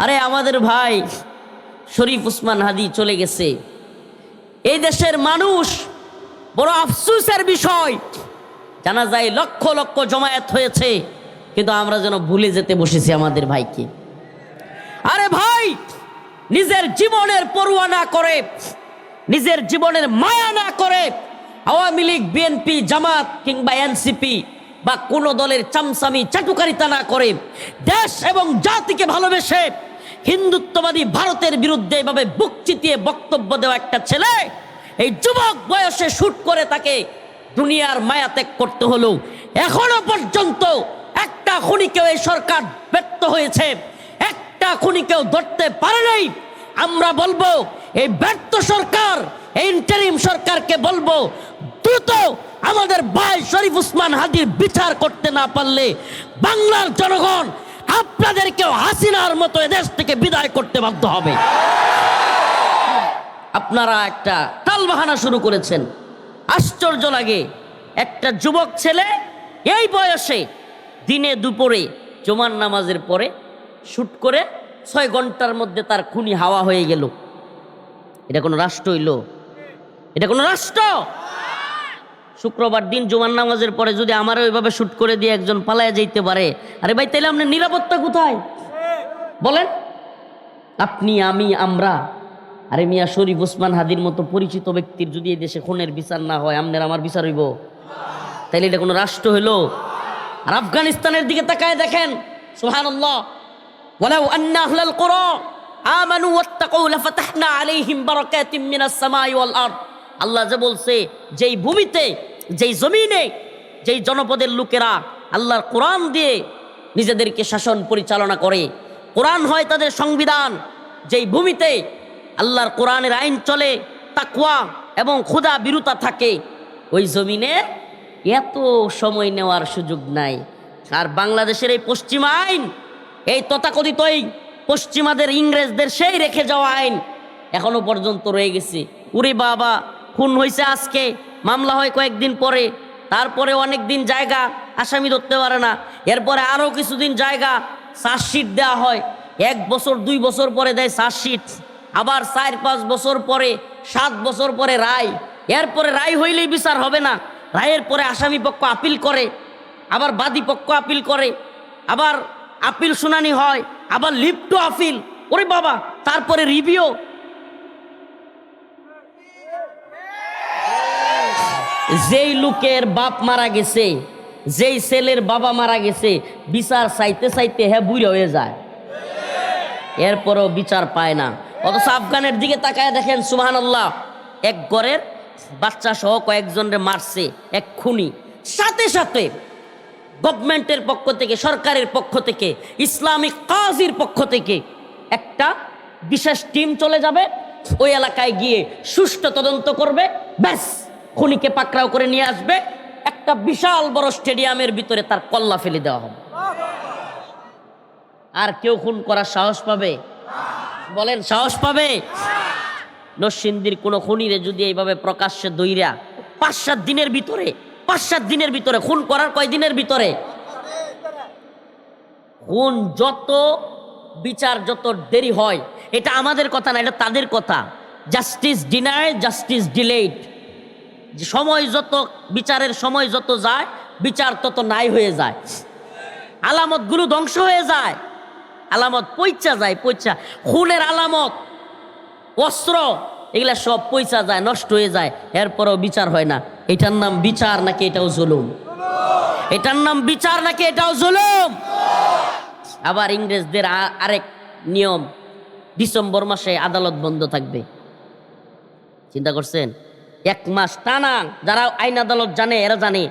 আরে আমাদের ভাই শরীফ ওসমান হাদি চলে গেছে। এই দেশের মানুষ বড় আফসোসের বিষয়, জানা যায় লক্ষ লক্ষ জমায়েত হয়েছে, কিন্তু আমরা যেন ভুলে যেতে বসেছি আমাদের ভাইকে। আরে ভাই, নিজের জীবনের পরোয়া না করে, নিজের জীবনের মায়া না করে আওয়ামী লীগ, বিএনপি, জামাত কিংবা এনসিপি বা কোন দলের চামচামি চাটুকারিতা না করে দেশ এবং জাতিকে ভালোবেসে হিন্দুত্ববাদী ভারতের বিরুদ্ধে এভাবে বুক চিতিয়ে বক্তব্য দেওয়া একটা ছেলে এই যুবক বয়সে শুট করে তাকে দুনিয়ার মায়া ত্যাগ করতে হলো। এখনো পর্যন্ত একটা খুনিকেও এই সরকার ব্যর্থ হয়েছে, একটা খুনিকেও ধরতে পারে নাই। আমরা বলবো এই ব্যর্থ সরকার, এই ইন্টারিম সরকারকে বলবো দ্রুত আমাদের ভাই শরীফ ওসমান হাদির বিচার করতে না পারলে বাংলার জনগণ আপনাদেরকেও হাসিনার মতো এদেশ থেকে বিদায় করতে বাধ্য হবে। আপনারা একটা টালবাহানা শুরু করেছেন। আশ্চর্য লাগে, একটা যুবক ছেলে এই বয়সে দিনে দুপুরে জুমার নামাজের পরে শুট করে 6 ঘন্টার মধ্যে তার খুনি হাওয়া হয়ে গেল। এটা কোনো রাষ্ট্র হইল? এটা কোনো রাষ্ট্র? শুক্রবার দিন জুমার নামাজের পরে যদি আমারও ওইভাবে শুট করে দিয়ে একজন পালায়া যাইতে পারে, আরে ভাই তাইলে আপনার নিরাপত্তা কোথায় বলেন? আপনি, আমি, আমরা। আরে মিয়া, শরীফ ওসমান হাদির মতো পরিচিত ব্যক্তির যদি এই দেশে খুনের বিচার না হয়, আপনার আমার বিচার হইব? তাইলে এটা কোনো রাষ্ট্র হইল? আর আফগানিস্তানের দিকে তাকায় দেখেন, সুবহানাল্লাহ, ওয়ালাউ আন্না আহলাল কুরা আমানু ওয়াত্তাকু লাফাতাহনা আলাইহিম বারাকাতিম মিনাস সামাই ওয়াল আরদ। আল্লাহ যে বলছে, যেই ভূমিতে, যেই জমিনে, যেই জনপদের লোকেরা আল্লাহর কোরআন দিয়ে নিজেদেরকে শাসন পরিচালনা করে, কোরআন হয় তাদের সংবিধান, যেই ভূমিতে আল্লাহর কোরআনের আইন চলে, তাকওয়া এবং খোদা বিরুতা থাকে, ওই জমিনে এত সময় নেওয়ার সুযোগ নাই। আর বাংলাদেশের এই পশ্চিমা আইন, এই তথাকথিত এই পশ্চিমাদের, ইংরেজদের সেই রেখে যাওয়া আইন এখনো পর্যন্ত রয়ে গেছে। উরে বাবা, খুন হয়েছে আজকে, মামলা হয় কয়েকদিন পরে, তারপরে অনেক দিন জায়গা, আসামি ধরতে পারে না, এরপরে আরও কিছুদিন জায়গা, চার্জশিট দেওয়া হয়, 1 বছর 2 বছর পরে দেয় চার্জশিট, আবার 4-5 বছর পরে, 7 বছর পরে রায়, এরপরে রায় হইলেই বিচার হবে না, রায়ের পরে আসামি পক্ষ আপিল করে, আবার বাদী পক্ষ আপিল করে, আবার আপিল শুনানি হয়, আবার লিভ টু আপিল, ওরে বাবা, তারপরে রিভিউ। যেই লোকের বাপ মারা গেছে, যেই ছেলের বাবা মারা গেছে, বিচার চাইতে চাইতে হ্যাঁ বুড়ো হয়ে যায়, এরপরও বিচার পায় না। অথচ আফগানের দিকে তাকায় দেখেন, সুবহানাল্লাহ, এক ঘরের বাচ্চা সহ কয়েকজনরে মারছে এক খুনি, সাথে সাথে গভর্নমেন্টের পক্ষ থেকে, সরকারের পক্ষ থেকে, ইসলামিক কাজীর পক্ষ থেকে একটা বিশেষ টিম চলে যাবে, ওই এলাকায় গিয়ে সুষ্ঠু তদন্ত করবে, ব্যাস খুনিকে পাকড়াও করে নিয়ে আসবে, একটা বিশাল বড় স্টেডিয়ামের ভিতরে তার কল্লা ফেলে দেওয়া হবে। আর কেউ খুন করার সাহস পাবে? বলেন, সাহস পাবে? নরসিংদীর কোন খুনিরে যদি এইভাবে প্রকাশ্যে দইরা 5-7 দিনের ভিতরে, 5-7 দিনের ভিতরে খুন করার, কয়দিনের ভিতরে খুন, যত বিচার যত দেরি হয়, এটা আমাদের কথা না, এটা তাদের কথা। Justice denied, justice delayed. সময় যত, বিচারের সময় যত যায়, বিচার তত নাই হয়ে যায়, আলামতগুলো ধ্বংস হয়ে যায়, আলামত পয়চা যায়, পয়চা। খুনের আলামত, অস্ত্র, এগুলা সব পয়সা যায়, নষ্ট হয়ে যায়, এরপরও বিচার হয় না। এটার নাম বিচার নাকি এটাও জুলুম? এটার নাম বিচার নাকি এটাও জুলুম? আবার ইংরেজদের আরেক নিয়ম, ডিসেম্বর মাসে আদালত বন্ধ থাকবে। চিন্তা করছেন? 1 মাস টানা, যারা আইন আদালত জানে এরা জানে,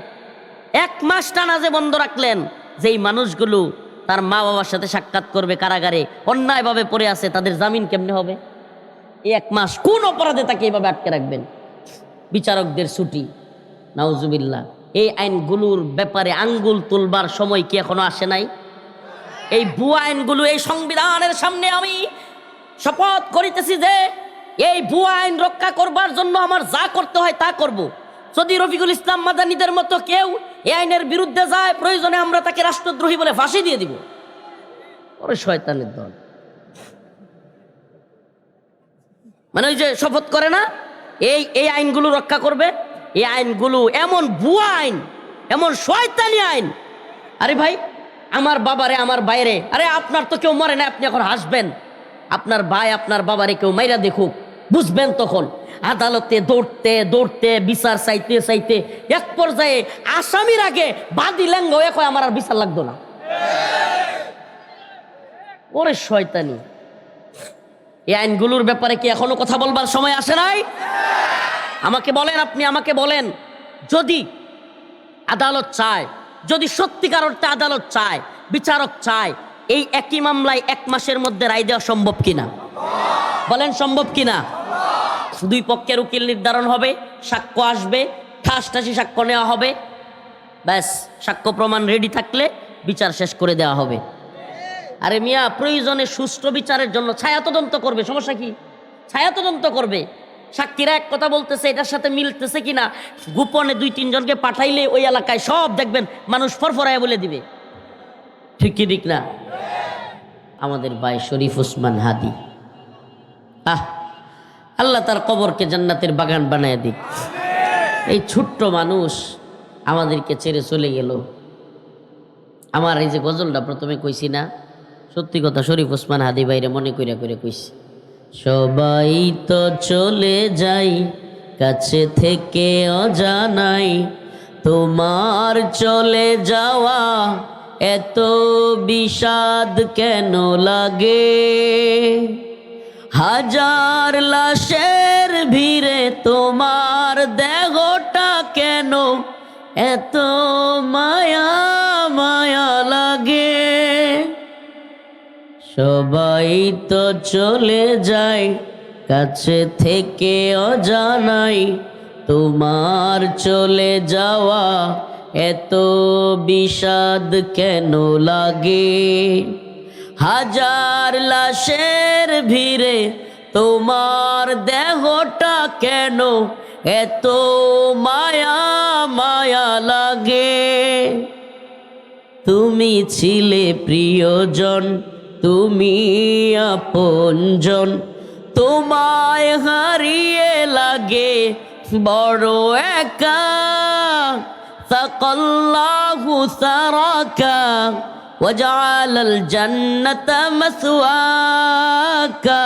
1 মাস টানা যে বন্ধ রাখলেন, যেই মানুষগুলো তার মা বাবার সাথে সাক্ষাৎ করবে কারাগারে, অন্যায়ভাবে পড়ে আছে, তাদের জামিন কেমনে হবে? এই 1 মাস কোন অপরাধে তাকে এইভাবে আটকে রাখবেন? বিচারকদের ছুটি, নাউজুবিল্লাহ। এই আইনগুলোর ব্যাপারে আঙ্গুল তুলবার সময় কি এখনো আসে নাই? এই ভুয়া আইনগুলো, এই সংবিধানের সামনে আমি শপথ করিতেছি যে এই ভুয়া আইন রক্ষা করবার জন্য আমার যা করতে হয় তা করব। যদি রফিকুল ইসলাম মাদানীদের মতো কেউ এই আইনের বিরুদ্ধে যায়, প্রয়োজনে আমরা তাকে রাষ্ট্রদ্রোহী বলে ফাঁসি দিয়ে দিব। ওরে শয়তানের দল। মানে ওই যে শপথ করে না, এই এই আইনগুলো রক্ষা করবে। এই আইনগুলো এমন ভুয়া আইন, এমন শয়তানি আইন। আরে ভাই, আমার বাবারে আমার বাইরে, আরে আপনার তো কেউ মরে না, আপনি এখন হাসবেন। আপনার ভাই আপনার বাবারে কেউ মাইরা দেখুক, বুঝবেন তখন। আদালতে দৌড়তে দৌড়তে বিচার চাইতে চাইতে এক পর্যায়ে আসামির আগে বাদী ল্যাঙ্গ হয়ে কয় আমার আর বিচার লাগতো না। ওরে শয়তানি। এই আইনগুলোর ব্যাপারে কি এখনো কথা বলবার সময় আসে নাই? আমাকে বলেন, আপনি আমাকে বলেন, যদি আদালত চায়, যদি সত্যিকার অর্থে আদালত চায়, বিচারক চায়, এই একই মামলায় 1 মাসের মধ্যে রায় দেওয়া সম্ভব কিনা? বলেন সম্ভব কিনা? দুই পক্ষের উকিল নির্ধারণ হবে, সাক্ষ্য আসবে, ঠাসঠাসি সাক্ষ্য নেওয়া হবে, ব্যাস সাক্ষ্য প্রমাণ রেডি থাকলে বিচার শেষ করে দেওয়া হবে। আরে মিয়া, প্রয়োজনে সুষ্ঠু বিচারের জন্য ছায়া তদন্ত করবে, সমস্যা কি? ছায়া তদন্ত করবে, সাক্ষীরা এক কথা বলতেছে, এটার সাথে মিলতেছে কিনা গোপনে 2-3 জনকে পাঠাইলে ওই এলাকায় সব দেখবেন মানুষ ফরফরায় বলে দিবে। ঠিক কি ঠিক না? আমাদের ভাই শরীফ ওসমান হাদি, আল্লাহ তার কবরকে জান্নাতের বাগান বানায় দিক। এই ছোট্ট মানুষ আমাদেরকে ছেড়ে চলে গেল। আমার এই যে গজলটা প্রথমে কইছি না, সত্যি কথা, শরীফ ওসমান হাদি ভাইরে মনে কইরা কইরা কইছি। সবাই তো চলে যাই কাছে থেকে অজানাই, তোমার চলে যাওয়া এত বিষাদ কেন লাগে? হাজার লাশের ভিড়ে তোমার দেহটা কেন এত মায়া মায়া লাগে? সবাই তো চলে যায় কাছে থেকে অজানাই, তোমার চলে যাওয়া এত বিষাদ কেন লাগে? হাজার লাশের ভিড়ে তোমার দেহটা কেন এত মায়া মায়া লাগে? তুমি ছিলে প্রিয়জন, তুমি আপনজন, তোমায় হারিয়ে লাগে বড় একা। সাকাল্লাহু সারাকা ওয়াজআলাল জান্নাতা মাসওয়াকা,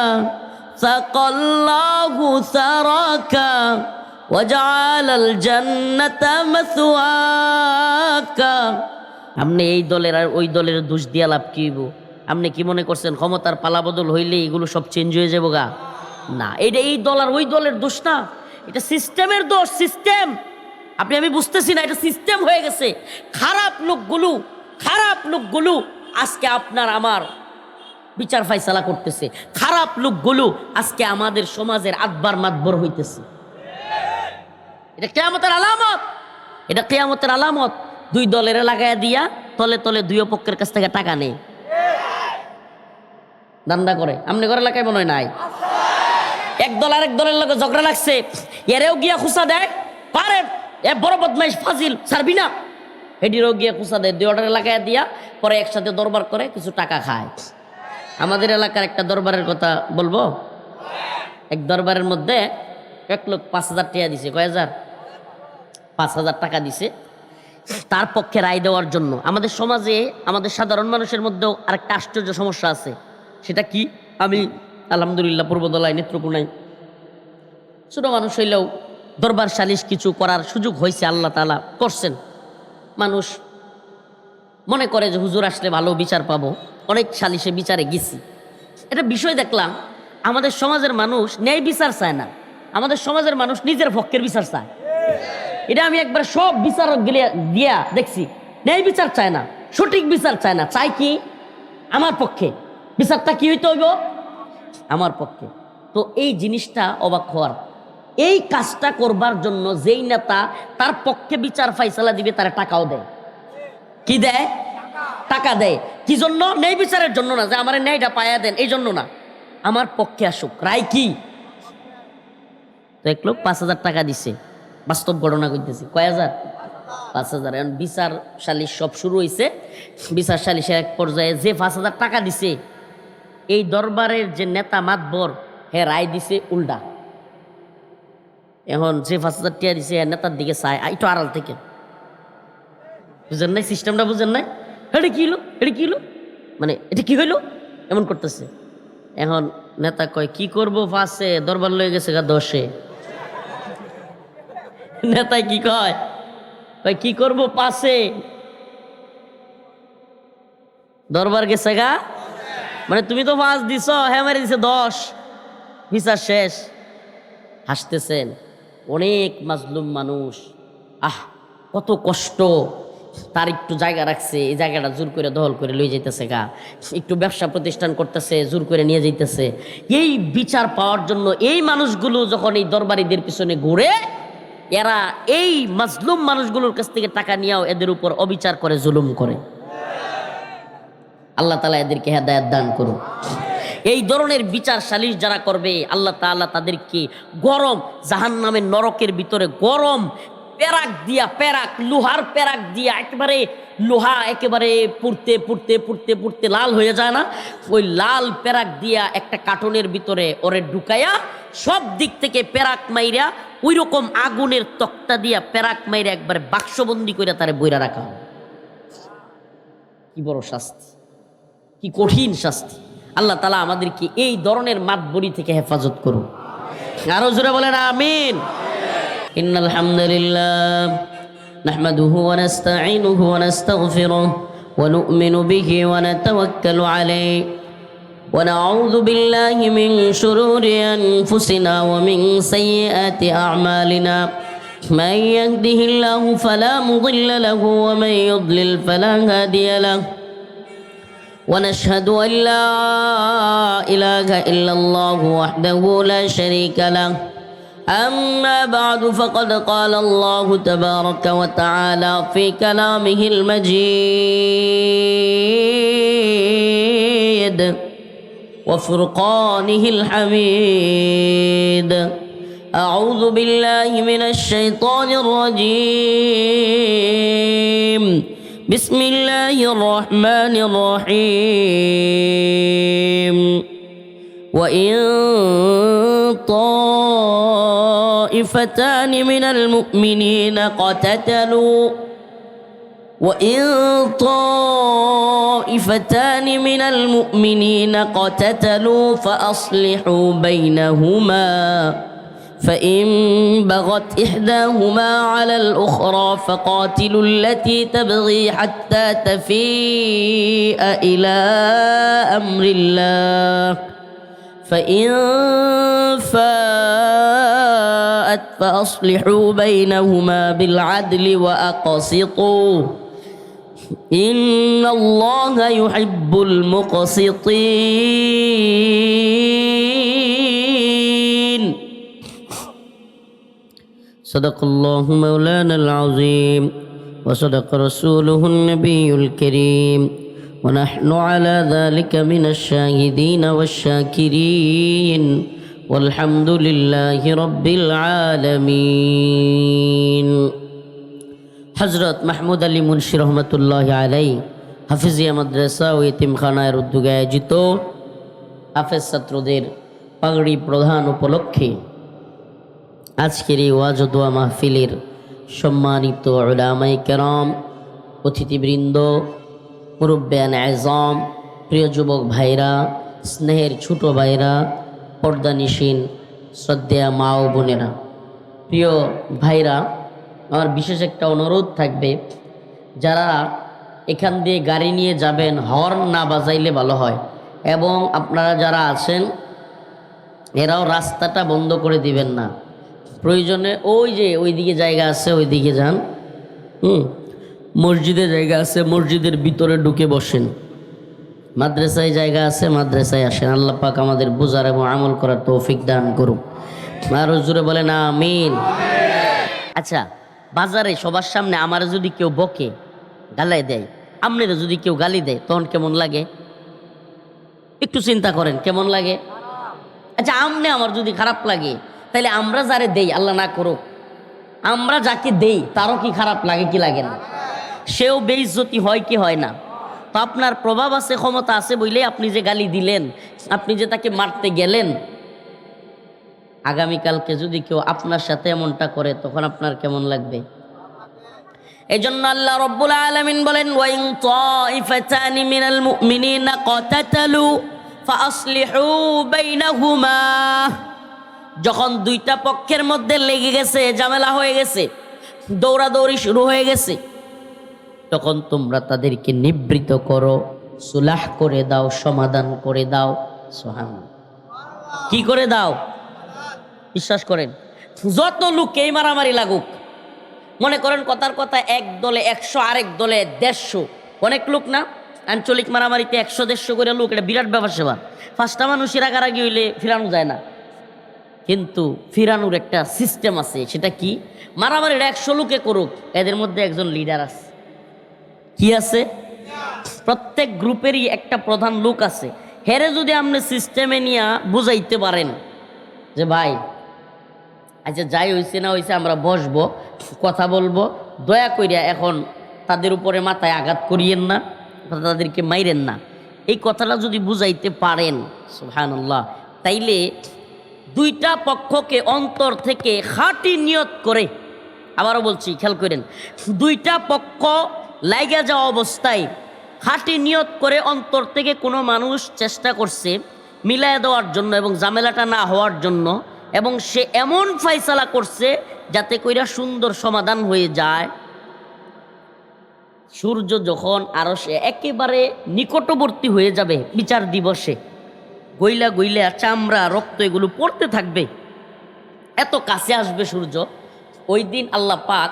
সাকাল্লাহু সারাকা ওয়াজআলাল জান্নাতা মাসওয়াকা। আপনি এই দলের আর ওই দলের দোষ দিয়া লাভ কি হইব? আপনি কি মনে করছেন ক্ষমতার পালাবদল হইলে এগুলো সব চেঞ্জ হয়ে যাবো গা? না, এটা এই দল আর ওই দলের দোষ না, এটা সিস্টেমের দোষ। সিস্টেম আমি বুঝতেছি না, এটা সিস্টেম হয়ে গেছে। খারাপ লোকগুলো আজকে আপনার আমার বিচার ফাইসালা করতেছে। খারাপ লোকগুলো আজকে আমাদের সমাজের আদবার মাতবর হইতেছে। এটা কিয়ামতের আলামত, এটা কিয়ামতের আলামত। দুই দলের লাগাইয়া দিয়া তলে তলে দুই পক্ষের কাছ থেকে টাকা নেই, দান্দা করে। আমনে ঘরে লাগাই মনে হয় নাই? এক দল আরেক দলের লগে ঝগড়া লাগছে, এরেও গিয়া খুসা দেয়, পারে এ বড় বদমাইশ ফাজিল ছাড়বি না, হেডিরও গিয়া খুসা দেয়। দুই অর্ডারে লাগাইয়া দিয়া পরে একসাথে দরবার করে, কিছু টাকা খায়। আমাদের এলাকার একটা দরবারের কথা বলবো। এক দরবারের মধ্যে এক লোক 5,000 টাকা দিছে। কয় হাজার? 5,000 টাকা দিছে তার পক্ষে রায় দেওয়ার জন্য। আমাদের সমাজে, আমাদের সাধারণ মানুষের মধ্যেও আরেকটা আশ্চর্য সমস্যা আছে। সেটা কি? আমি আলহামদুলিল্লাহ পূর্বদলায় নেত্রকোনায় ছোট মানুষ হইলেও দরবার সালিশ কিছু করার সুযোগ হয়েছে, আল্লাহ তাআলা করছেন। মানুষ মনে করে যে হুজুর আসলে ভালো বিচার পাবো, অনেক সালিশে বিচারে গেছি। এটা বিষয় দেখলাম, আমাদের সমাজের মানুষ ন্যায় বিচার চায় না, আমাদের সমাজের মানুষ নিজের পক্ষের বিচার চায়। এটা আমি একবার সব বিচারক দিয়া দেখছি। ন্যায় বিচার চায় না, সঠিক বিচার চায় না, চাই কি আমার পক্ষে বিচারটা কি হইতে হইব, আমার পক্ষে। তো এই জিনিসটা অবাক হওয়ার, এই কাজটা করবার জন্য যেই নেতা তার পক্ষে বিচার ফাইসালা দিবে তারা টাকাও দেয়। কি দেয়? টাকা দেয়। কি জন্য? ন্যায় বিচারের জন্য না, যে আমার ন্যায়টা পায়া দেন এই জন্য না, আমার পক্ষে আসুক। রায় কি? তো এক লোক 5,000 টাকা দিছে, বাস্তব ঘটনা করতেছি। কয় হাজার? 5,000। এখন বিচার সালিশ সব শুরু হয়েছে। বিচার সালিশের এক পর্যায়ে যে 5,000 টাকা দিছে, এই দরবারের যে নেতা মাতবর, হ্যাঁ রায় দিছে উল্টা। এখন যে 5,000 টাকা দিছে নেতার দিকে চায় একটু আড়াল থেকে, বুঝেন নাই সিস্টেমটা, বুঝেন নাই? এটা কি হলো, এটা কি হলো, মানে এটা কি হইলো, এমন করতেছে। এখন নেতা কয় কি করবো, 5-এ দরবার লয়ে গেছে গা 10-এ। নেতায় কি কয়, কি করবো 5-এ দরবার গেছে গা, মানে তুমি তো 5 দিছ, হ্যাঁ মারি দিছে 10, বিচার শেষ। হাসতেছেন। অনেক মাজলুম মানুষ, কত কষ্ট, তার একটু জায়গা রাখছে, এই জায়গাটা জোর করে দখল করে লয়ে যাইতেছে গা, একটু ব্যবসা প্রতিষ্ঠান করতেছে, জোর করে নিয়ে যাইতেছে। এই বিচার পাওয়ার জন্য এই মানুষগুলো যখন এই দরবারীদের পিছনে ঘুরে, এরা এই মাজলুম মানুষগুলোর কাছ থেকে টাকা নিয়েও এদের উপর অবিচার করে, জুলুম করে। আল্লাহ তাআলা এদেরকে হেদায়েত দান করুন। এই ধরনের বিচার সালিশ যারা করবে, আল্লাহ তাআলা তাদেরকে গরম জাহান্নামের নরকের ভিতরে গরম পেরাক দিয়া, পেরাক লোহার পেরাক দিয়া, একেবারে লোহা একেবারে পুড়তে পুড়তে পুড়তে পুড়তে লাল হয়ে যায় না, ওই লাল পেরাক দিয়া একটা কার্টনের ভিতরে ওরে ঢুকাইয়া সব দিক থেকে পেরাক মাইরা ওই রকম আগুনের তক্তা দিয়া পেরাক মাইরা একবারে বাক্সবন্দি করে তারে বইরা রাখা হয়। কি বড় শাস্তি, কি কঠিন শাস্তি। আল্লাহ তাআলা আমাদেরকে এই ধরনের মাতবরি থেকে হেফাজত করুন। আরো জোরে বলেন আমিন। ইন্নাল হামদুলিল্লাহ নাহমাদুহু ওয়া নাস্তাঈনুহু ওয়া নাস্তাগফিরুহু ওয়া নু'মিনু বিহি ওয়া নাতাওয়াক্কালু আলাইহি ওয়া নাউযু বিল্লাহি মিন শুরুরি আনফুসিনা ওয়া মিন সাইয়্যাতি আ'মালিনা মান ইয়াহদিহিল্লাহু ফালা মুদিল্লা লাহু ওয়া মান ইউদ্লিল ফালা হাদিয়া লাহু ونشهد أن لا إله إلا الله وحده لا شريك له أما بعد فقد قال الله تبارك وتعالى في كلامه المجيد وفرقانه الحميد أعوذ بالله من الشيطان الرجيم بسم الله الرحمن الرحيم وإن طائفتان من المؤمنين اقتتلوا وإن طائفتان من المؤمنين اقتتلوا فأصلحوا بينهما فإن بغت إحداهما على الأخرى فقاتلوا التي تبغي حتى تفيء إلى أمر الله فإن فاءت فأصلحوا بينهما بالعدل وأقسطوا إن الله يحب المقسطين صدق الله مولانا العظيم وصدق رسوله النبي الكريم ونحن على ذلك من الشاهدين والشاكرين والحمد لله رب العالمين হযরত মাহমুদ আলী মুন্সি রহমতুল্লাহ আলাই হাফিজিয়া মাদ্রাসা ও ইতিমখানার উদ্যোগে আয়োজিত হাফেজ ছাত্রদের পাগড়ি প্রদান উপলক্ষে আজকের এই ওয়াজ ও দোয়া মাহফিলের সম্মানিত উলামায়ে কেরাম, অতিথিবৃন্দ, মুরব্বিয়ান আযম, প্রিয় যুবক ভাইরা, স্নেহের ছোট ভাইরা, পর্দানিশীন শ্রদ্ধেয়া মা ও বোনেরা, প্রিয় ভাইরা, আমার বিশেষ একটা অনুরোধ থাকবে, যারা এখান দিয়ে গাড়ি নিয়ে যাবেন হর্ন না বাজাইলে ভালো হয়, এবং আপনারা যারা আছেন এরাও রাস্তাটা বন্ধ করে দিবেন না। প্রয়োজনে ওই যে ওইদিকে জায়গা আছে ওইদিকে যান, মসজিদে জায়গা আছে মসজিদের ভিতরে ঢুকে বসেন, মাদ্রাসায় জায়গা আছে মাদ্রাসায় আসেন। আল্লাহ পাক আমাদের বুঝার এবং আমল করার তৌফিক দান করুন। আরো জোরে বলেন আমিন। আচ্ছা, বাজারে সবার সামনে আমার যদি কেউ বকে গালাই দেয়, আপনারা যদি কেউ গালি দেয়, তখন কেমন লাগে? একটু চিন্তা করেন কেমন লাগে। আচ্ছা, আমনে আমার যদি খারাপ লাগে, তাহলে আমরা যারে দেই, আল্লাহ না করুক, আমরা যাকে দেই তারও কি খারাপ লাগে কি লাগে না? সেও বেইজ্জতি হয় কি হয় না? তো আপনার প্রভাব আছে, ক্ষমতা আছে বইলে আপনি যে গালি দিলেন, আপনি যে তাকে মারতে গেলেন, আগামীকালকে যদি কেউ আপনার সাথে এমনটা করে তখন আপনার কেমন লাগবে? এই জন্য আল্লাহ রব্বুল আলামিন বলেন, ওয়াইন তাইফাতানি মিনাল মুমিনিনা ক্বাতাতালু ফাআসলিহু বাইনাহুমা। যখন দুইটা পক্ষের মধ্যে লেগে গেছে, ঝামেলা হয়ে গেছে, দৌড়াদৌড়ি শুরু হয়ে গেছে, তখন তোমরা তাদেরকে নিবৃত করো, সুলাহ করে দাও, সমাধান করে দাও। সুবহানাল্লাহ। কি করে দাও? বিশ্বাস করেন, যত লোকেই মারামারি লাগুক, মনে করেন কথার কথা এক দলে 100, আরেক দলে 150, অনেক লোক না? আঞ্চলিক মারামারিতে 100-150 করে লোক, এটা বিরাট ব্যাপার সেবা। 5টা মানুষের রাগারাগি হইলে ফিরানো যায় না, কিন্তু ফিরানোর একটা সিস্টেম আছে। সেটা কি? মারামারিটা 100 লোকে করুক, এদের মধ্যে একজন লিডার আছে। কি আছে? প্রত্যেক গ্রুপেরই একটা প্রধান লোক আছে। হেরে যদি আপনি সিস্টেমে নিয়ে বুঝাইতে পারেন যে ভাই আচ্ছা যাই হয়েছে না হয়েছে, আমরা বসবো, কথা বলবো, দয়া করিয়া এখন তাদের উপরে মাথায় আঘাত করিয়েন না, তাদেরকে মাইরেন না, এই কথাটা যদি বুঝাইতে পারেন, সুবহানাল্লাহ, তাইলে দুইটা পক্ষকে অন্তর থেকে খাঁটি নিয়ত করে, আবারও বলছি খেয়াল করেন, দুইটা পক্ষ লাইগা যাওয়া অবস্থায় খাঁটি নিয়ত করে অন্তর থেকে কোনো মানুষ চেষ্টা করছে মিলাইয়া দেওয়ার জন্য এবং ঝামেলাটা না হওয়ার জন্য, এবং সে এমন ফয়সালা করছে যাতে কইরা সুন্দর সমাধান হয়ে যায়। সূর্য যখন আরশে একেবারে নিকটবর্তী হয়ে যাবে বিচার দিবসে, গইলা গইলা চামড়া রক্ত এগুলো পড়তে থাকবে, এত কাছে আসবে সূর্য, ওই দিন আল্লাহ পাক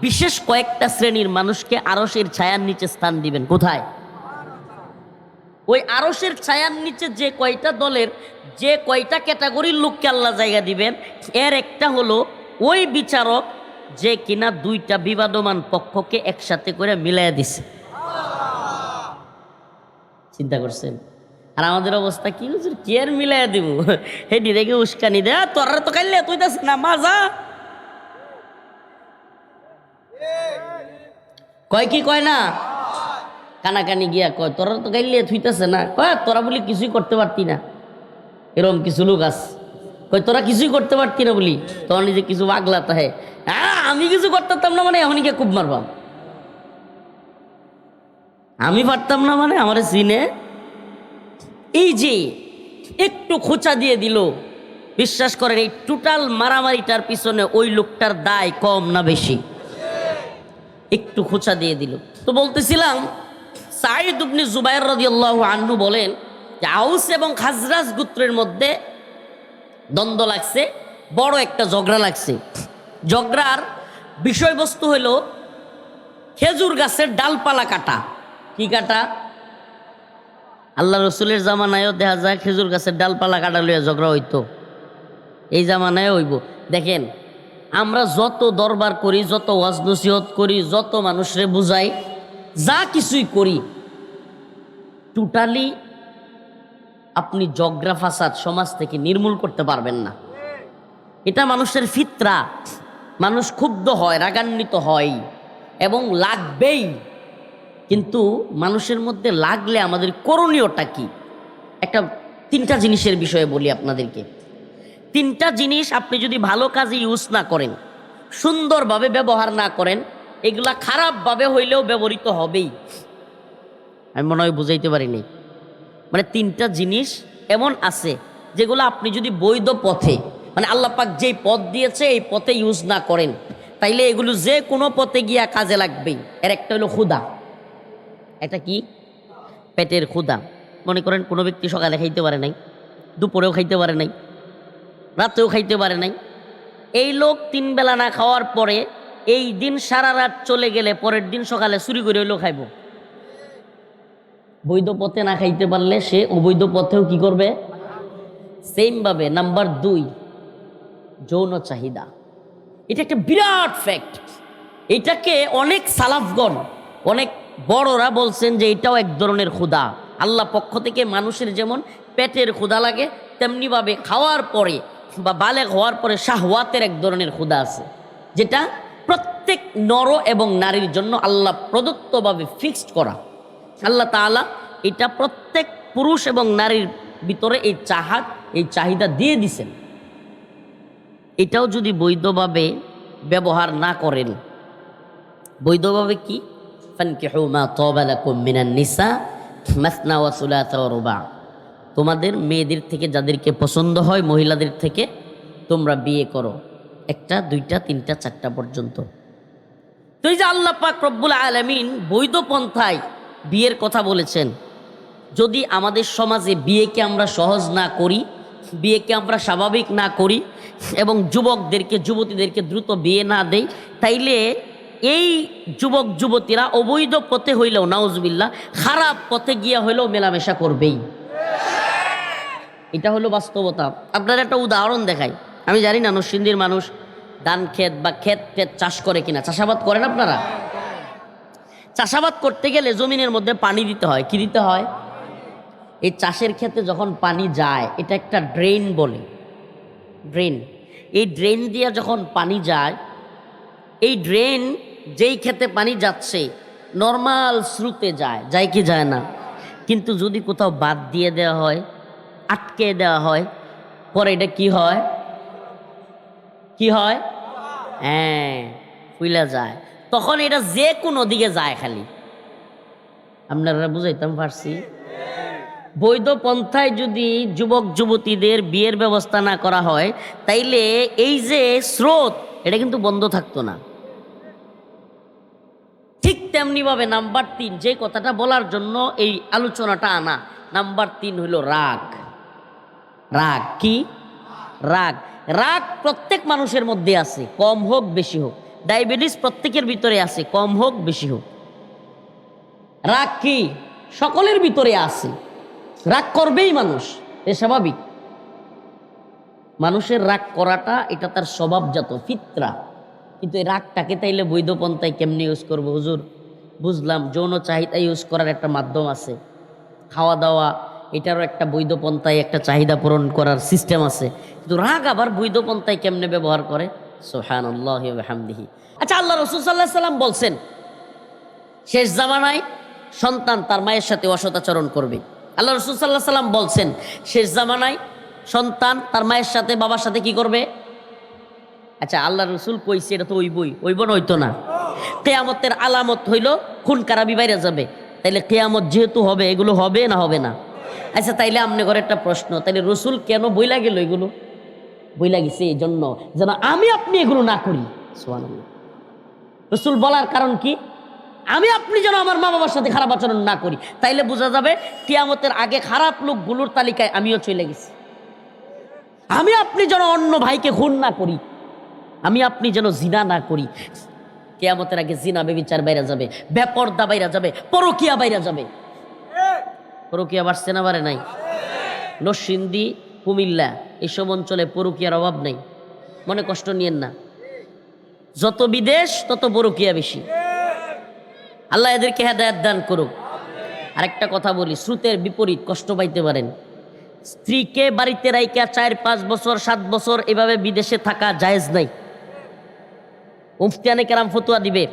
বিশেষ কয়েকটা শ্রেণীর মানুষকে আরশের ছায়ার নিচে স্থান দিবেন। কোথায়? ওই আরশের ছায়ার নিচে যে কয়টা দলের, যে কয়টা ক্যাটাগরির লোককে আল্লাহ জায়গা দিবেন, এর একটা হলো ওই বিচারক যে কিনা দুইটা বিবাদমান পক্ষকে একসাথে করে মিলাইয়া দিছে। চিন্তা করছেন? আর আমাদের অবস্থা কি? কি আর মিলাইয়া দিব? হেডি রেখে উস্কানি দে, তোরা তো কাইলে তুই দাস না মাজা কয় কি কয় না, কানাকানি গিয়া কয় তোরা তো গাইলে থুইতেছে না, কয় তোরা বলি কিছুই করতে পারতি না। এরকম কিছু লোক আছে, কয় তোরা কিছুই করতে পারতি না বলি, তোরা নিজে কিছু আগলা তাহে, হ্যাঁ আমি কিছু করতাম না মানে এখনই কে খুব মারবাম, আমি পারতাম না মানে আমার সিনে। এই যে একটু খোঁচা দিয়ে দিল, বিশ্বাস করেন এই টোটাল মারামারিটার পিছনে ওই লোকটার দায় কম না বেশি? একটু খোঁচা দিয়ে দিল। তো বলতেছিলাম, সাঈদ ইবনে জুবাইর রাদিয়াল্লাহু আনহু বলেন যে আউস এবং খাজরাজ গোত্রের মধ্যে দ্বন্দ্ব লাগছে, বড় একটা ঝগড়া লাগছে। ঝগড়ার বিষয়বস্তু হলো খেজুর গাছের ডালপালা কাটা। কি কাটা? আল্লাহ রসুলের জামানায়ও দেখা যায় খেজুর গাছের ডালপালা কাটা লইয়া ঝগড়া হইতো, এই জামানায় হইব। দেখেন আমরা যত দরবার করি, যত ওয়াজ নসিহত করি, যত মানুষরে বুঝাই, যা কিছুই করি, টোটালি আপনি ঝগড়া ফাসাদ সমাজ থেকে নির্মূল করতে পারবেন না। এটা মানুষের ফিতরা, মানুষ ক্ষুব্ধ হয়, রাগান্বিত হয় এবং লাগবেই। কিন্তু মানুষের মধ্যে লাগলে আমাদের করণীয়টা কি? একটা 3টা জিনিসের বিষয়ে বলি আপনাদেরকে। 3টা জিনিস আপনি যদি ভালো কাজে ইউজ না করেন, সুন্দরভাবে ব্যবহার না করেন, এগুলা খারাপভাবে হইলেও ব্যবহৃত হবেই। আমি মনে হয় বুঝাইতে পারিনি। মানে 3টা জিনিস এমন আছে যেগুলো আপনি যদি বৈধ পথে, মানে আল্লাহ পাক যেই পথ দিয়েছে এই পথে ইউজ না করেন, তাইলে এগুলো যে কোনো পথে গিয়া কাজে লাগবেই। এর একটা হলো ক্ষুধা। এটা কি? পেটের ক্ষুধা। মনে করেন কোনো ব্যক্তি সকালে খাইতে পারে নাই, দুপুরেও খাইতে পারে নাই, রাতেও খাইতে পারে নাই, এই লোক 3 বেলা না খাওয়ার পরে এই দিন সারা রাত চলে গেলে পরের দিন সকালে চুরি করে হইলেও খাইব। বৈধ পথে না খাইতে পারলে সে অবৈধ পথেও কি করবে? সেম ভাবে। নাম্বার 2, যৌন চাহিদা। এটা একটা বিরাট ফ্যাক্ট। এটাকে অনেক সালাফগণ, অনেক বড়রা বলছেন যে এটাও এক ধরনের ক্ষুধা। আল্লাহ পক্ষ থেকে মানুষের যেমন পেটের ক্ষুধা লাগে, তেমনিভাবে খাওয়ার পরে বা বালেগ হওয়ার পরে শাহওয়াতের এক ধরনের ক্ষুধা আছে, যেটা প্রত্যেক নর এবং নারীর জন্য আল্লাহ প্রদত্তভাবে ফিক্সড করা। আল্লাহ তাআলা এটা প্রত্যেক পুরুষ এবং নারীর ভিতরে এই চাহিদা দিয়ে দিছেন। এটাও যদি বৈধভাবে ব্যবহার না করেন, বৈধভাবে কি, ফানকিহু মা তাবা লাকুম মিনান নিসা মাসনা ওয়া সুলাসা ওয়া রুবা, তোমাদের মেয়েদের থেকে যাদেরকে পছন্দ হয় মহিলাদের থেকে তোমরা বিয়ে করো, একটা, দুইটা, তিনটা, চারটা পর্যন্ত। তো এই যে আল্লাহ পাক রব্বুল আলামিন বৈধ পন্থায় বিয়ের কথা বলেছেন, যদি আমাদের সমাজে বিয়েকে আমরা সহজ না করি, বিয়েকে আমরা স্বাভাবিক না করি এবং যুবকদেরকে যুবতীদেরকে দ্রুত বিয়ে না দেই, তাইলে এই যুবক যুবতীরা অবৈধ পথে হইলেও নাউজুবিল্লাহ খারাপ পথে গিয়া হইলেও মেলামেশা করবেই। এটা হলো বাস্তবতা। আপনার একটা উদাহরণ দেখাই। আমি জানি না নরসিংদীর মানুষ ধান ক্ষেত বা ক্ষেত চাষ করে কিনা, চাষাবাদ করেন আপনারা? চাষাবাদ করতে গেলে জমিনের মধ্যে পানি দিতে হয়। কি দিতে হয়? এই চাষের ক্ষেতে যখন পানি যায়, এটা একটা ড্রেন বলে, ড্রেন। এই ড্রেন দিয়ে যখন পানি যায়, এই ড্রেন যেই ক্ষেতে পানি যাচ্ছে নর্মাল স্রোতে যায়, যায় কি যায় না? কিন্তু যদি কোথাও বাদ দিয়ে দেওয়া হয়, আটকে দেওয়া হয়, পরে এটা কি হয়? কি হয়? হ্যাঁ, ফুইলা যায়। তখন এটা যে কোনো দিকে যায় খালি। আপনারা বুঝাইতাম পারছি? বৈধ পন্থায় যদি যুবক যুবতীদের বিয়ের ব্যবস্থা না করা হয়, তাইলে এই যে স্রোত, এটা কিন্তু বন্ধ থাকতো না। ঠিক তেমনিভাবে নাম্বার 3, যে কথাটা বলার জন্য এই আলোচনাটা আনা, নাম্বার 3 হলো রাগ। রাগ কি? রাগ। রাগ প্রত্যেক মানুষের মধ্যে আছে, কম হোক বেশি হোক। ডায়াবেটিস প্রত্যেকের ভিতরে আছে, কম হোক বেশি হোক। রাগ কি? সকলের ভিতরে আছে। রাগ করবেই মানুষ, এ স্বাভাবিক। মানুষের রাগ করাটা এটা তার স্বভাবজাত, ফিতরা। কিন্তু এই রাগটাকে তাইলে বৈধ পন্থায় কেমনি ইউজ করবো হুজুর? বুঝলাম যৌন চাহিদা ইউজ করার একটা মাধ্যম আছে, খাওয়া দাওয়া এটারও একটা বৈধ পন্থায় একটা চাহিদা পূরণ করার সিস্টেম আছে। কিন্তু রাগ আবার বৈধ পন্থায় কেমনে ব্যবহার করে? সুবহানাল্লাহি ওয়া বিহামদিহি। আচ্ছা, আল্লাহ রাসূল সাল্লাল্লাহু আলাইহি সাল্লাম বলছেন শেষ জামানায় সন্তান তার মায়ের সাথে অসদাচরণ করবে। আল্লাহ রাসূল সাল্লাল্লাহু আলাইহি সাল্লাম বলছেন শেষ জামানায় সন্তান তার মায়ের সাথে বাবার সাথে কি করবে? আচ্ছা, আল্লাহ রসুল কইছে, এটা তো ওইব না, হইতো না। কিয়ামতের আলামত হইল খুন খারাপি বাইরে যাবে। তাইলে কিয়ামত যেহেতু হবে, এগুলো হবে না হবে না? আচ্ছা, তাইলে আপনি ঘরে একটা প্রশ্ন, তাইলে রসুল কেন বইলা গেল? এগুলো বইলা গেছে এই জন্য যেন আমি আপনি এগুলো না করি। সুবহানাল্লাহ। রসুল বলার কারণ কি? আমি আপনি যেন আমার মা বাবার সাথে খারাপ আচরণ না করি। তাইলে বোঝা যাবে কিয়ামতের আগে খারাপ লোকগুলোর তালিকায় আমিও চলে গেছি। আমি আপনি যেন অন্য ভাইকে খুন না করি, আমি আপনি যেন জিনা না করি। কিয়ামতের আগে জিনা বেবিচার বাইরে যাবে, বেপরদা বাইরে যাবে, পরকিয়া বাইরে যাবে। পরকিয়া বাড়ছে না বাড়ে নাই? নরসিংদী, কুমিল্লা এইসব অঞ্চলে পরকিয়ার অভাব নেই, মনে কষ্ট নিয়েন না। যত বিদেশ তত পরকিয়া বেশি। আল্লাহ এদেরকে হেদায়েত দান করুক। আরেকটা কথা বলি, স্রোতের বিপরীত কষ্ট পাইতে পারেন। স্ত্রীকে বাড়িতে রাইকা 4-5 বছর 7 বছর এভাবে বিদেশে থাকা জায়েজ নাই। মুফতিয়ানে কেরাম ফতোয়া দিবে।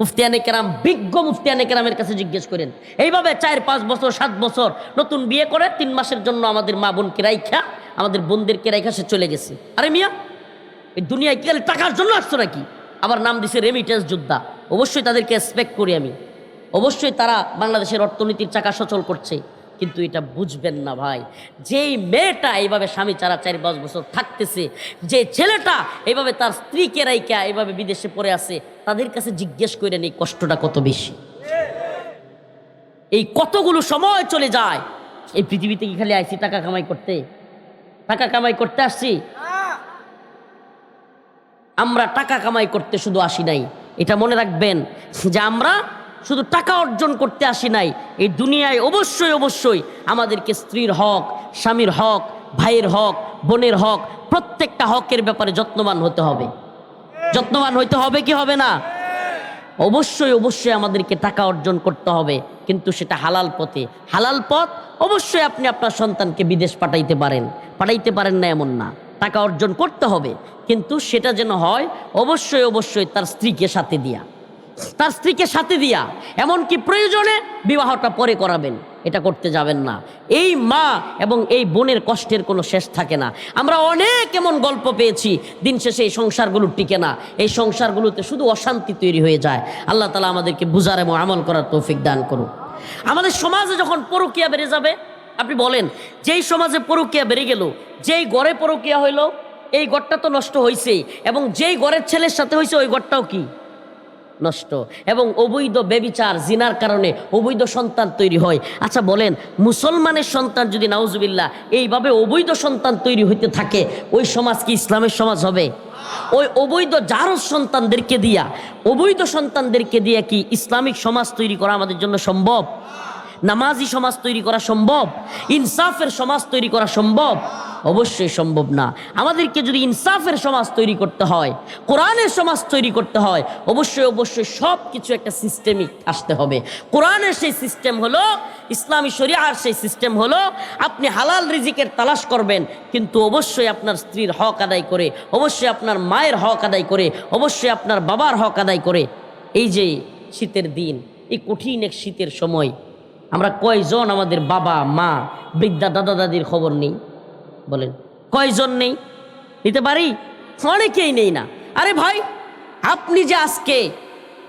মুফতিয়ানে কেরাম, বিজ্ঞ মুফতিয়ানে কেরামের কাছে জিজ্ঞেস করেন। এইভাবে 4-5 বছর 7 বছর নতুন বিয়ে করে 3 মাসের জন্য আমাদের মা বোনকে রাইখা, আমাদের বোনদেরকে রাইখা সে চলে গেছে। আরে মিয়া, এই দুনিয়ায় কি টাকার জন্য আসছো নাকি? আবার নাম দিছে রেমিটেন্স যোদ্ধা। অবশ্যই তাদেরকে রেসপেক্ট করি আমি, অবশ্যই তারা বাংলাদেশের অর্থনীতির চাকা সচল করছে। কিন্তু এটা বুঝবেন না ভাই, যেই মেয়েটা এইভাবে স্বামী ছাড়া 4-5 বছর থাকতেছে, যে ছেলেটা এইভাবে তার স্ত্রীকে রাইকা এইভাবে বিদেশে পড়ে আছে, তাদের কাছে জিজ্ঞেস করেন এই কষ্টটা কত বেশি। এই কতগুলো সময় চলে যায়। এই পৃথিবীতে কি খালি আইছি টাকা কামাই করতে? টাকা কামাই করতে আসছি? আমরা টাকা কামাই করতে শুধু আসি নাই, এটা মনে রাখবেন যে আমরা শুধু টাকা অর্জন করতে আসি নাই। এই দুনিয়ায় অবশ্যই অবশ্যই আমাদেরকে স্ত্রীর হক, স্বামীর হক, ভাইয়ের হক, বোনের হক, প্রত্যেকটা হকের ব্যাপারে যত্নবান হতে হবে। যত্নবান হইতে হবে কি হবে না? অবশ্যই অবশ্যই আমাদেরকে টাকা অর্জন করতে হবে, কিন্তু সেটা হালাল পথে। হালাল পথ অবশ্যই আপনি আপনার সন্তানকে বিদেশ পাঠাইতে পারেন না এমন না। টাকা অর্জন করতে হবে, কিন্তু সেটা যেন হয় অবশ্যই অবশ্যই তার স্ত্রীকে সাথে দিয়া, এমনকি প্রয়োজনে বিবাহটা পরে করাবেন। এটা করতে যাবেন না। এই মা এবং এই বোনের কষ্টের কোনো শেষ থাকে না। আমরা অনেক এমন গল্প পেয়েছি, দিন শেষে এই সংসারগুলো টিকে না, এই সংসারগুলোতে শুধু অশান্তি তৈরি হয়ে যায়। আল্লাহ তাআলা আমাদেরকে বুঝার এবং আমল করার তৌফিক দান করুন। আমাদের সমাজে যখন পরকীয়া বেড়ে যাবে, আপনি বলেন যেই সমাজে পরকীয়া বেড়ে গেল, যেই ঘরে পরকীয়া হইল, এই ঘরটা তো নষ্ট হয়েছেই, এবং যেই ঘরের ছেলের সাথে হয়েছে ওই ঘরটাও কি নষ্ট, এবং অবৈধ ব্যভিচার জিনার কারণে অবৈধ সন্তান তৈরি হয়। আচ্ছা বলেন, মুসলমানের সন্তান যদি নাউজুবিল্লাহ এইভাবে অবৈধ সন্তান তৈরি হইতে থাকে, ওই সমাজ কি ইসলামের সমাজ হবে? ওই অবৈধ জারজ সন্তানদেরকে দিয়া, অবৈধ সন্তানদেরকে দিয়া কি ইসলামিক সমাজ তৈরি করা আমাদের জন্য সম্ভব? নামাজি সমাজ তৈরি করা সম্ভব? ইনসাফের সমাজ তৈরি করা সম্ভব? অবশ্যই সম্ভব না। আমাদেরকে যদি ইনসাফের সমাজ তৈরি করতে হয়, কোরআনের সমাজ তৈরি করতে হয়, অবশ্যই অবশ্যই সব কিছু একটা সিস্টেমিক আসতে হবে। কোরআনের সেই সিস্টেম হলো, ইসলামী শরিয়ার সেই সিস্টেম হলো, আপনি হালাল রিজিকের তালাশ করবেন, কিন্তু অবশ্যই আপনার স্ত্রীর হক আদায় করে, অবশ্যই আপনার মায়ের হক আদায় করে, অবশ্যই আপনার বাবার হক আদায় করে। এই যে শীতের দিন, এই কঠিন এক শীতের সময়, আমরা কয়জন আমাদের বাবা মা বৃদ্ধা দাদা দাদির খবর নেই? বলেন কয়জন নেই? নিতে পারি? অনেকেই নেই না। আরে ভাই, আপনি যে আজকে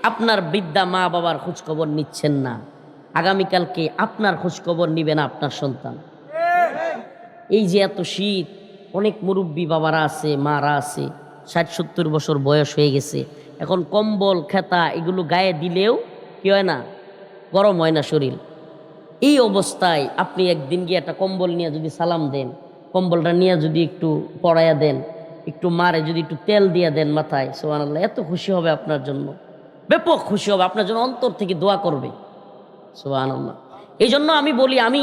আপনার বৃদ্ধা মা বাবার খোঁজ খবর নিচ্ছেন না, আগামীকালকে আপনার খোঁজ খবর নিবে না আপনার সন্তান। এই যে এত শীত, অনেক মুরব্বী বাবারা আছে, মারা আছে, 60-70 বছর বয়স হয়ে গেছে, এখন কম্বল খেতা এগুলো গায়ে দিলেও কি হয় না, গরম হয় না শরীর। এই অবস্থায় আপনি একদিন গিয়ে একটা কম্বল নিয়ে যদি সালাম দেন, কম্বলটা নিয়ে যদি একটু পড়াইয়া দেন, একটু মারে যদি একটু তেল দিয়ে দেন মাথায়, সুবহানাল্লাহ, এত খুশি হবে আপনার জন্য, ব্যাপক খুশি হবে, আপনার জন্য অন্তর থেকে দোয়া করবে। সুবহানাল্লাহ। এই জন্য আমি বলি, আমি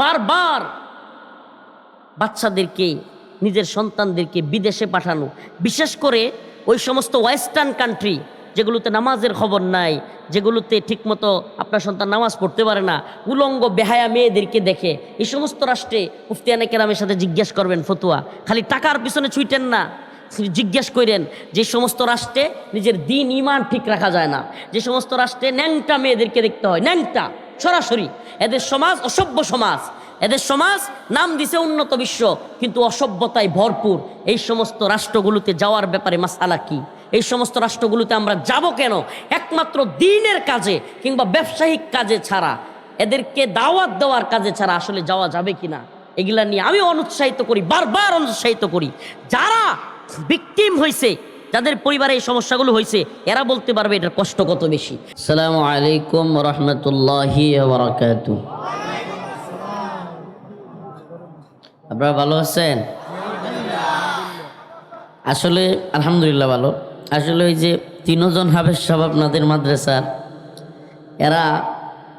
বারবার বাচ্চাদেরকে, নিজের সন্তানদেরকে বিদেশে পাঠানো, বিশেষ করে ওই সমস্ত ওয়েস্টার্ন কান্ট্রি যেগুলোতে নামাজের খবর নাই, যেগুলোতে ঠিকমতো আপনার সন্তান নামাজ পড়তে পারে না, উলঙ্গ বেহায়া মেয়েদেরকে দেখে, এই সমস্ত রাষ্ট্রে মুফতিয়ানে কেরামের সাথে জিজ্ঞেস করবেন ফতুয়া, খালি টাকার পিছনে ছুটেন না, জিজ্ঞেস করেন যে সমস্ত রাষ্ট্রে নিজের দিন ইমান ঠিক রাখা যায় না, যে সমস্ত রাষ্ট্রে ন্যাংটা মেয়েদেরকে দেখতে হয়, ন্যাংটা সরাসরি, এদের সমাজ অসভ্য সমাজ, এদের সমাজ নাম দিছে উন্নত বিশ্ব কিন্তু অসভ্যতায় ভরপুর, এই সমস্ত রাষ্ট্রগুলোতে যাওয়ার ব্যাপারে মাসআলা কি? এই সমস্ত রাষ্ট্রগুলোতে আমরা যাব কেন? একমাত্র দ্বীনের কাজে কিংবা ব্যবসায়িক কাজে ছাড়া, এদেরকে দাওয়াত দেওয়ার কাজে ছাড়া আসলে যাওয়া যাবে কিনা, এগুলা নিয়ে আমি অনুৎসাহিত করি, বারবার অনুৎসাহিত করি। যারা ভিকটিম হয়েছে, যাদের পরিবারে এই সমস্যাগুলো হয়েছে, এরা বলতে পারবে এটার কষ্ট কত বেশি। আসসালামু আলাইকুম ওয়া রাহমাতুল্লাহি ওয়া বারাকাতুহু। আপনারা ভালো আছেন? আসলে আলহামদুলিল্লাহ ভালো। আসলে ওই যে 3 জন হাফেজ সাহেব আপনাদের মাদ্রাসার, এরা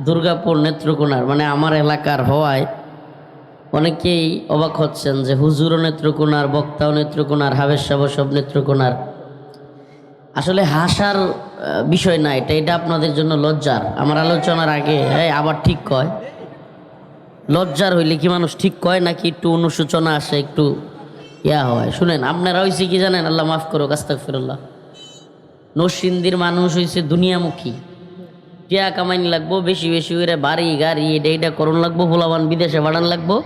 দুর্গাপুর নেত্রকোনার, মানে আমার এলাকার হওয়ায় অনেকেই অবাক হচ্ছেন যে হুজুরও নেত্রকোনার, বক্তাও নেত্রকোনার, হাফেজ সাহেব সব নেত্রকোনার। আসলে হাসার বিষয় না, এটা আপনাদের জন্য লজ্জার। আমার আলোচনার আগে আবার ঠিক কয়, লজ্জার হইলে কি মানুষ ঠিক কয় নাকি একটু অনুশোচনা আসে, একটু হয়? শুনেন, আপনারা হয়েছে কি জানেন, আল্লাহ মাফ করো, আস্তাগফিরুল্লাহ, নরসিংদীর মানুষ হয়েছে দুনিয়ামুখী, টিয়া কামাইন লাগবো, বেশি বেশি করে বাড়ি গাড়ি এটা করুন লাগবো, পোলাবান বিদেশে বাড়ান লাগবো,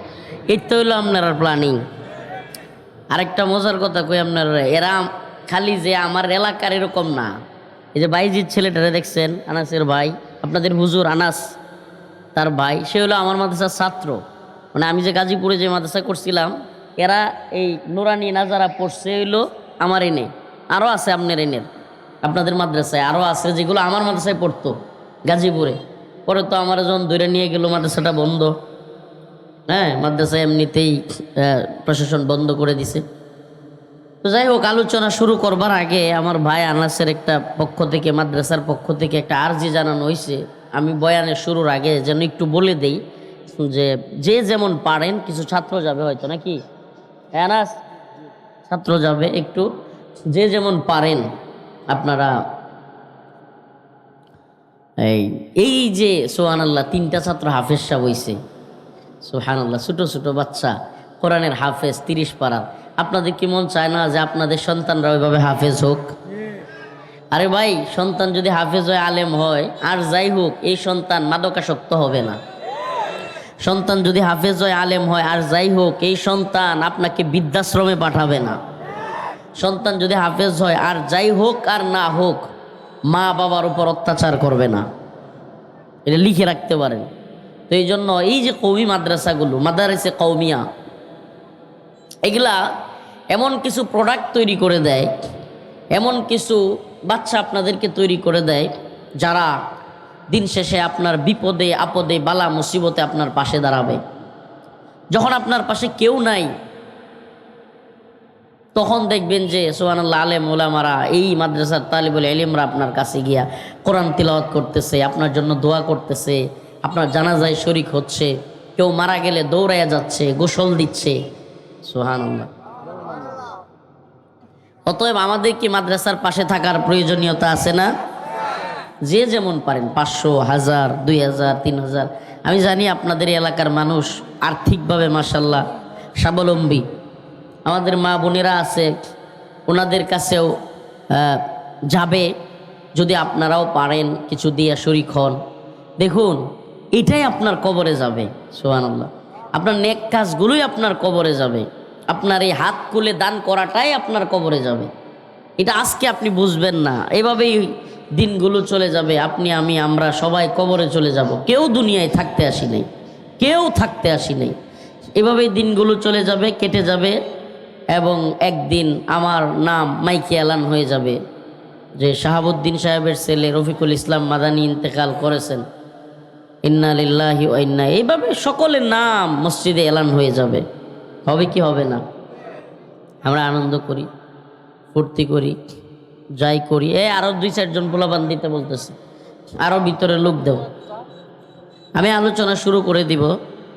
এই তো হইলো আপনারা প্ল্যানিং। আরেকটা মজার কথা কই আপনারা, এরা খালি যে আমার এলাকার এরকম না, এই যে বাইজির ছেলেটারে দেখছেন, আনাসের ভাই, আপনাদের হুজুর আনাস তার ভাই, সে হলো আমার মাদ্রাসার ছাত্র। মানে আমি যে গাজীপুরে যে মাদ্রাসা করছিলাম, এরা এই নুরানি নাজারা পড়ছে হইলো আমার এনে, আরও আছে আপনার এনের, আপনাদের মাদ্রাসায় আরও আছে যেগুলো আমার মাদ্রাসায় পড়তো গাজীপুরে। পরে তো আমার যখন ধরে নিয়ে গেল, মাদ্রাসাটা বন্ধ, মাদ্রাসায় এমনিতেই প্রশাসন বন্ধ করে দিছে। তো যাই হোক, আলোচনা শুরু করবার আগে আমার ভাই আনাসের একটা পক্ষ থেকে, মাদ্রাসার পক্ষ থেকে একটা আর্জি জানানো হয়েছে। আমি বয়ানের শুরুর আগে যেন একটু বলে দেই যে যেমন পারেন, কিছু ছাত্র যাবে হয়তো, নাকি আনাস? ছাত্র যাবে, একটু যে যেমন পারেন আপনারা এই যে সুবহানাল্লাহ 3টা ছাত্র হাফেজ সাহেব হইছে, সুবহানাল্লাহ, ছোট ছোট বাচ্চা, কোরআনের হাফেজ 30 পারা। আপনাদের কি মন চায় না যে আপনাদের সন্তানরা ওইভাবে হাফেজ হোক? আরে ভাই, সন্তান যদি হাফেজ হয়, আলেম হয়, আর যাই হোক, এই সন্তান মাদকাসক্ত হবে না। সন্তান যদি হাফেজ হয়, আলেম হয়, আর যাই হোক, এই সন্তান আপনাকে বৃদ্ধাশ্রমে পাঠাবে না। সন্তান যদি হাফেজ হয়, আর যাই হোক আর না হোক, মা বাবার উপর অত্যাচার করবে না। এটা লিখে রাখতে পারেন। তো এই জন্য এই যে কওমি মাদ্রাসাগুলো, মাদারিসে কওমিয়া, এগুলা এমন কিছু প্রোডাক্ট তৈরি করে দেয়, এমন কিছু বাচ্চা আপনাদেরকে তৈরি করে দেয়, যারা দিন শেষে আপনার বিপদে আপদে বালা মুসিবতে আপনার পাশে দাঁড়াবে। যখন আপনার পাশে কেউ নাই, তখন দেখবেন যে সুবহানাল্লাহ, আলেম ওলামারা, এই মাদ্রাসার তালিবুল ইলমরা আপনার কাছে গিয়া কোরআন তিলাওয়াত করতেছে, আপনার জন্য দোয়া করতেছে, আপনার জানাজায় শরীক হচ্ছে, কেউ মারা গেলে দৌড়াইয়া যাচ্ছে, গোসল দিচ্ছে। সুবহানাল্লাহ। অতএব আমাদের কি মাদ্রাসার পাশে থাকার প্রয়োজনীয়তা আছে না? যে যেমন পারেন, 500, 1000, 2000, 3000। আমি জানি আপনাদের এলাকার মানুষ আর্থিকভাবে মাশাআল্লাহ স্বাবলম্বী, আমাদের মা বোনেরা আছে, ওনাদের কাছেও যাবে। যদি আপনারাও পারেন কিছু দিয়ে শরীক হন, দেখুন এটাই আপনার কবরে যাবে। সুবহানাল্লাহ। আপনার নেক কাজগুলোই আপনার কবরে যাবে। আপনার এই হাত খুলে দান করাটাই আপনার কবরে যাবে। এটা আজকে আপনি বুঝবেন না, এভাবেই দিনগুলো চলে যাবে। আপনি, আমি, আমরা সবাই কবরে চলে যাব। কেউ দুনিয়ায় থাকতে আসি নাই, কেউ থাকতে আসি নাই। এভাবেই দিনগুলো চলে যাবে, কেটে যাবে, এবং একদিন আমার নাম মাইকে এলান হয়ে যাবে যে শাহাবুদ্দিন সাহেবের ছেলে রফিকুল ইসলাম মাদানী ইন্তেকাল করেছেন, ইন্না লিল্লাহি ওয়া ইন্না। এইভাবে সকলের নাম মসজিদে এলান হয়ে যাবে। হবে কি হবে না? আমরা আনন্দ করি, ফুর্তি করি, যাই করি। আরও 2-4 জন পোলাপান দিতে বলতেছে, আরও ভিতরে লোক দেব। আমি আলোচনা শুরু করে দিব,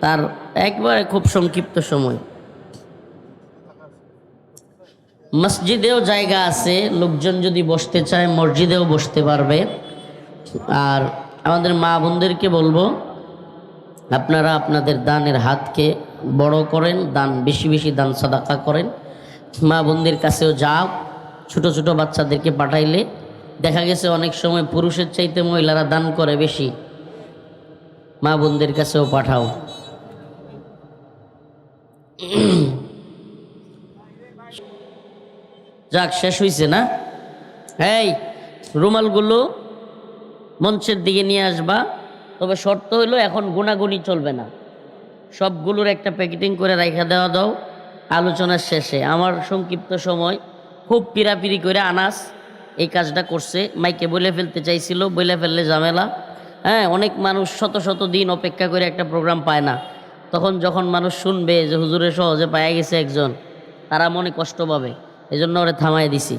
তার একবারে খুব সংক্ষিপ্ত সময়। মসজিদেও জায়গা আছে, লোকজন যদি বসতে চায় মসজিদেও বসতে পারবে। আর আমাদের মা বোনদেরকে বলবো, আপনারা আপনাদের দানের হাতকে বড় করেন, দান বেশি বেশি দান সাদাকা করেন। মা বোনদের কাছেও যাও, ছোট ছোট বাচ্চাদেরকে পাঠাইলে দেখা গেছে অনেক সময় পুরুষের চাইতে মহিলারা দান করে বেশি। মা বোনদের কাছেও পাঠাও। যাক, শেষ হয়েছে না? এই রুমালগুলো মঞ্চের দিকে নিয়ে আসবা, তবে শর্ত হইলো এখন গুনাগুনি চলবে না, সবগুলোর একটা প্যাকেটিং করে রাখা দেওয়া দাও। আলোচনার শেষে আমার সংক্ষিপ্ত সময় খুব পিরাপিরি করে আনাস এই কাজটা করছে, মাইকে বলে ফেলতে চাইছিল, বলে ফেললে ঝামেলা। অনেক মানুষ শত শত দিন অপেক্ষা করে একটা প্রোগ্রাম পায় না, তখন যখন মানুষ শুনবে যে হুজুরে সহজে পায়া গেছে একজন, তারা মনে কষ্ট পাবে, এই জন্য ওরে থামাই দিছি।